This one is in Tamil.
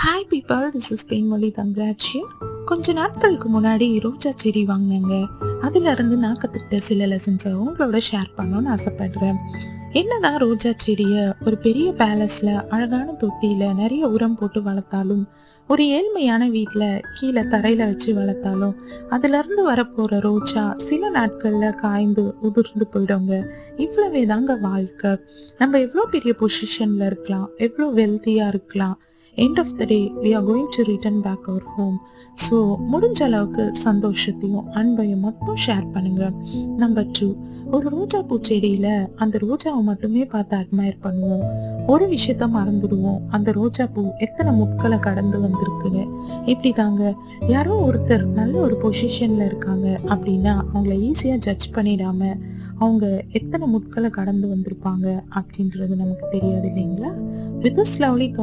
Hi people, this is Thenmozhi Thangaraj. கொஞ்ச நாட்களுக்கு முன்னாடி ரோஜா செடி வாங்கினேங்க. அதிலிருந்து நான் கற்றுக்கிட்ட சில லெசன்ஸை உங்களோட ஷேர் பண்ணணும்னு ஆசைப்படுறேன். என்னதான் ரோஜா செடியை ஒரு பெரிய பேலஸில் அழகான தொட்டியில் நிறைய உரம் போட்டு வளர்த்தாலும், ஒரு ஏழ்மையான வீட்டில் கீழே தரையில் வச்சு வளர்த்தாலும், அதுலேருந்து வரப்போகிற ரோஜா சில நாட்களில் காய்ந்து உதிர்ந்து போயிடுங்க. இவ்வளவே தாங்க வாழ்க்கை. நம்ம எவ்வளோ பெரிய பொசிஷனில் இருக்கலாம், எவ்வளோ வெல்த்தியாக இருக்கலாம், end of the day we are going to return back our home. So முடிஞ்ச அளவுக்கு சந்தோஷத்தையும் அன்பையும் மட்டும் ஷேர் பண்ணுங்க. நம்பர் 2, ஒரு ரோஜா பூச்செடியில் அந்த ரோஜாவை மட்டுமே பார்த்து அட்மையர் பண்ணுவோம். ஒரு விஷயத்த மறந்துடுவோம், அந்த ரோஜா பூ எத்தனை முட்களை கடந்து வந்திருக்குன்னு. இப்படி தாங்க யாரோ ஒருத்தர் நல்ல ஒரு பொசிஷனில் இருக்காங்க அப்படின்னா அவங்கள ஈஸியாக ஜட்ஜ் பண்ணிடாம அவங்க எத்தனை முட்களை கடந்து வந்திருப்பாங்க அப்படின்றது நமக்கு தெரியாது இல்லைங்களா? With this lovely